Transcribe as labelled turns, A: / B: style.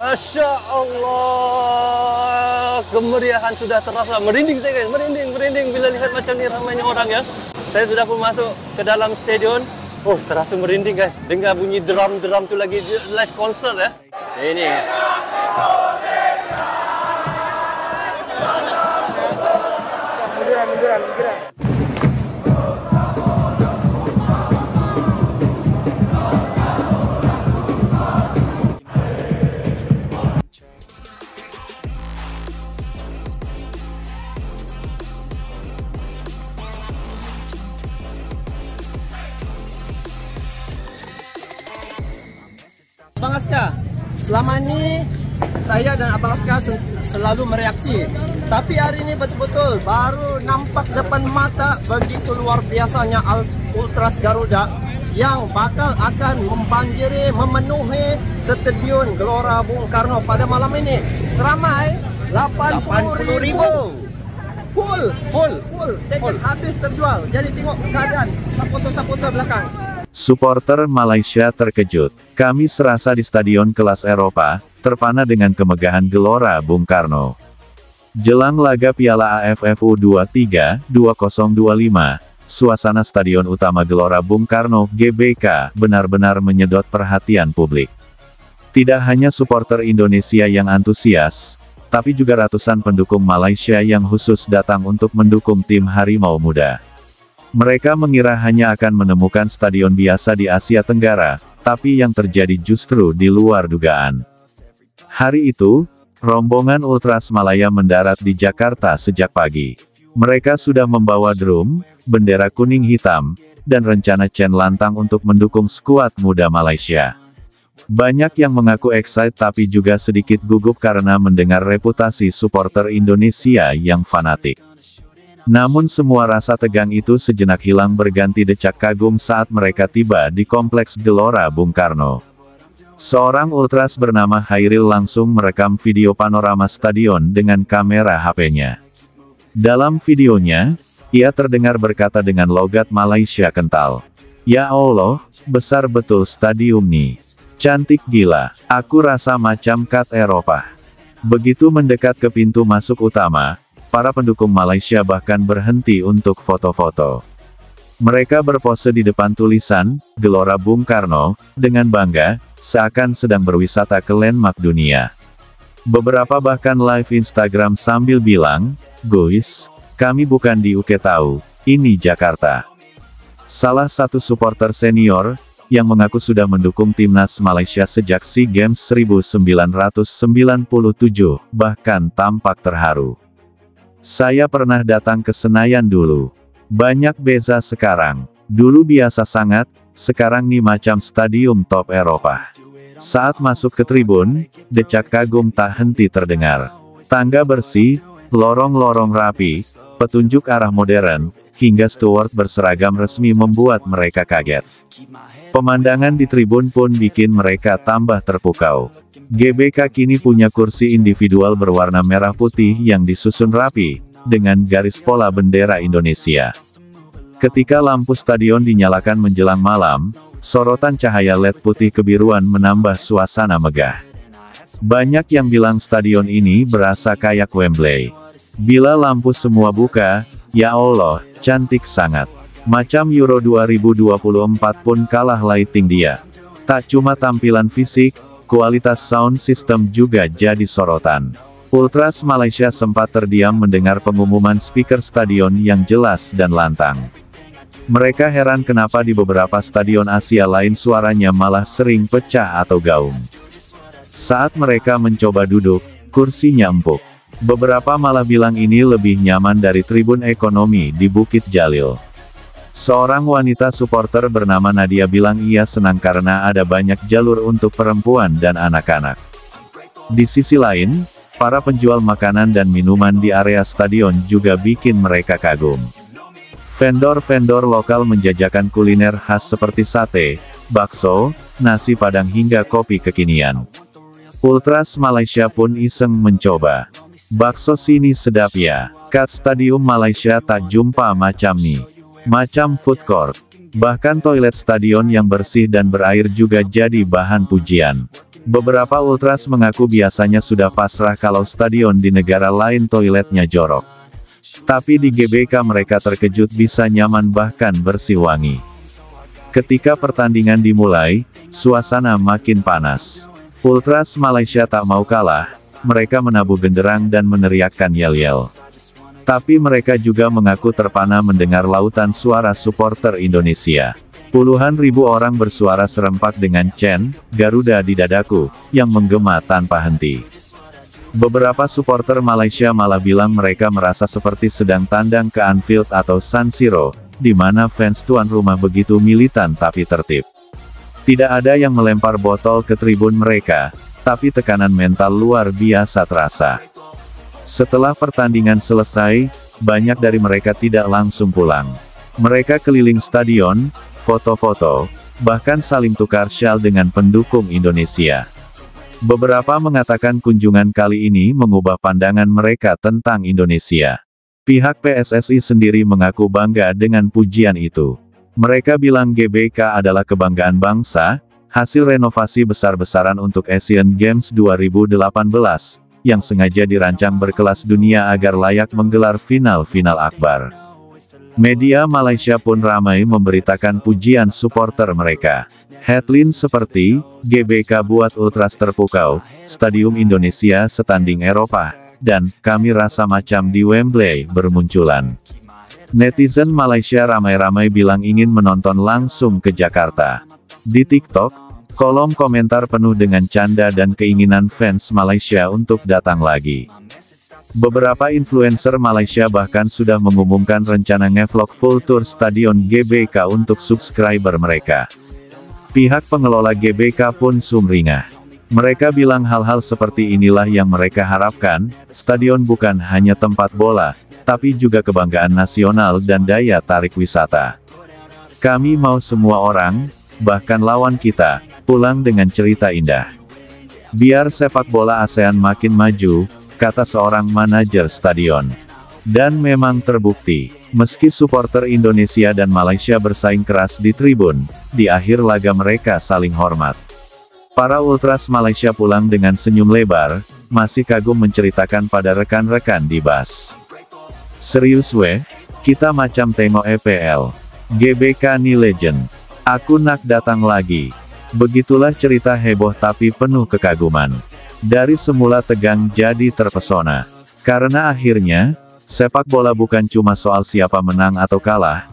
A: Masya Allah, kemeriahan sudah terasa. Merinding saya guys, merinding bila lihat macam ni ramainya orang ya. Saya sudah pun masuk ke dalam stadion. Oh, terasa merinding guys. Dengar bunyi drum tu lagi live concert ya. Ini. Munduran.
B: Abang Aska, selama ini saya dan Abang Aska selalu mereaksi. Tapi hari ini betul-betul baru nampak depan mata begitu luar biasanya Ultras Garuda yang bakal akan membanjiri, memenuhi Stadion Gelora Bung Karno pada malam ini. Seramai 80.000. Full. Tiket habis terjual. Jadi tengok keadaan supporter belakang.
C: Supporter Malaysia terkejut. Kami serasa di stadion kelas Eropa, terpana dengan kemegahan Gelora Bung Karno. Jelang laga Piala AFF U23 2025, suasana stadion utama Gelora Bung Karno (GBK) benar-benar menyedot perhatian publik. Tidak hanya supporter Indonesia yang antusias, tapi juga ratusan pendukung Malaysia yang khusus datang untuk mendukung tim Harimau Muda. Mereka mengira hanya akan menemukan stadion biasa di Asia Tenggara, tapi yang terjadi justru di luar dugaan. Hari itu, rombongan Ultras Malaya mendarat di Jakarta sejak pagi. Mereka sudah membawa drum, bendera kuning hitam, dan rencana Chen lantang untuk mendukung skuad muda Malaysia. Banyak yang mengaku excited tapi juga sedikit gugup karena mendengar reputasi supporter Indonesia yang fanatik. Namun semua rasa tegang itu sejenak hilang berganti decak kagum saat mereka tiba di kompleks Gelora Bung Karno. Seorang ultras bernama Hairil langsung merekam video panorama stadion dengan kamera HP-nya. Dalam videonya, ia terdengar berkata dengan logat Malaysia kental, "Ya Allah, besar betul stadium nih. Cantik gila, aku rasa macam kat Eropa." Begitu mendekat ke pintu masuk utama, para pendukung Malaysia bahkan berhenti untuk foto-foto. Mereka berpose di depan tulisan, Gelora Bung Karno, dengan bangga, seakan sedang berwisata ke landmark dunia. Beberapa bahkan live Instagram sambil bilang, "Guys, kami bukan di UK tahu, ini Jakarta." Salah satu supporter senior, yang mengaku sudah mendukung timnas Malaysia sejak SEA Games 1997, bahkan tampak terharu. "Saya pernah datang ke Senayan dulu. Banyak beza sekarang. Dulu biasa sangat, sekarang nih macam stadium top Eropa." Saat masuk ke tribun, decak kagum tak henti terdengar. Tangga bersih, lorong-lorong rapi, petunjuk arah modern, hingga steward berseragam resmi membuat mereka kaget. Pemandangan di tribun pun bikin mereka tambah terpukau. GBK kini punya kursi individual berwarna merah putih yang disusun rapi, dengan garis pola bendera Indonesia. Ketika lampu stadion dinyalakan menjelang malam, sorotan cahaya LED putih kebiruan menambah suasana megah. Banyak yang bilang stadion ini berasa kayak Wembley. Bila lampu semua buka, ya Allah, cantik sangat. Macam Euro 2024 pun kalah lighting dia. Tak cuma tampilan fisik, kualitas sound system juga jadi sorotan. Ultras Malaysia sempat terdiam mendengar pengumuman speaker stadion yang jelas dan lantang. Mereka heran kenapa di beberapa stadion Asia lain suaranya malah sering pecah atau gaung. Saat mereka mencoba duduk, kursinya empuk. Beberapa malah bilang ini lebih nyaman dari tribun ekonomi di Bukit Jalil. Seorang wanita supporter bernama Nadia bilang ia senang karena ada banyak jalur untuk perempuan dan anak-anak. Di sisi lain, para penjual makanan dan minuman di area stadion juga bikin mereka kagum. Vendor-vendor lokal menjajakan kuliner khas seperti sate, bakso, nasi padang hingga kopi kekinian. Ultras Malaysia pun iseng mencoba. "Bakso sini sedap ya, kat stadium Malaysia tak jumpa macam nih. Macam food court. Bahkan toilet stadion yang bersih dan berair juga jadi bahan pujian." Beberapa ultras mengaku biasanya sudah pasrah kalau stadion di negara lain toiletnya jorok. Tapi di GBK mereka terkejut bisa nyaman bahkan bersih wangi. Ketika pertandingan dimulai, suasana makin panas. Ultras Malaysia tak mau kalah, mereka menabuh genderang dan meneriakkan yel-yel. Tapi mereka juga mengaku terpana mendengar lautan suara supporter Indonesia. Puluhan ribu orang bersuara serempak dengan chant, "Garuda di dadaku," yang menggema tanpa henti. Beberapa supporter Malaysia malah bilang mereka merasa seperti sedang tandang ke Anfield atau San Siro, di mana fans tuan rumah begitu militan tapi tertib. Tidak ada yang melempar botol ke tribun mereka, tapi tekanan mental luar biasa terasa. Setelah pertandingan selesai, banyak dari mereka tidak langsung pulang. Mereka keliling stadion, foto-foto, bahkan saling tukar syal dengan pendukung Indonesia. Beberapa mengatakan kunjungan kali ini mengubah pandangan mereka tentang Indonesia. Pihak PSSI sendiri mengaku bangga dengan pujian itu. Mereka bilang GBK adalah kebanggaan bangsa, hasil renovasi besar-besaran untuk Asian Games 2018, yang sengaja dirancang berkelas dunia agar layak menggelar final-final akbar. Media Malaysia pun ramai memberitakan pujian supporter mereka. Headline seperti, "GBK buat ultras terpukau, Stadium Indonesia setanding Eropa," dan "Kami rasa macam di Wembley" bermunculan. Netizen Malaysia ramai-ramai bilang ingin menonton langsung ke Jakarta. Di TikTok, kolom komentar penuh dengan canda dan keinginan fans Malaysia untuk datang lagi. Beberapa influencer Malaysia bahkan sudah mengumumkan rencana ngevlog full tour stadion GBK untuk subscriber mereka. Pihak pengelola GBK pun sumringah. Mereka bilang hal-hal seperti inilah yang mereka harapkan, stadion bukan hanya tempat bola, tapi juga kebanggaan nasional dan daya tarik wisata. Kami mau semua orang, bahkan lawan kita, pulang dengan cerita indah. Biar sepak bola ASEAN makin maju, kata seorang manajer stadion. Dan memang terbukti, meski supporter Indonesia dan Malaysia bersaing keras di tribun, di akhir laga mereka saling hormat. Para ultras Malaysia pulang dengan senyum lebar, masih kagum menceritakan pada rekan-rekan di bus. "Serius weh, kita macam tengok EPL. GBK ni legend. Aku nak datang lagi." Begitulah cerita heboh tapi penuh kekaguman. Dari semula tegang jadi terpesona. Karena akhirnya, sepak bola bukan cuma soal siapa menang atau kalah,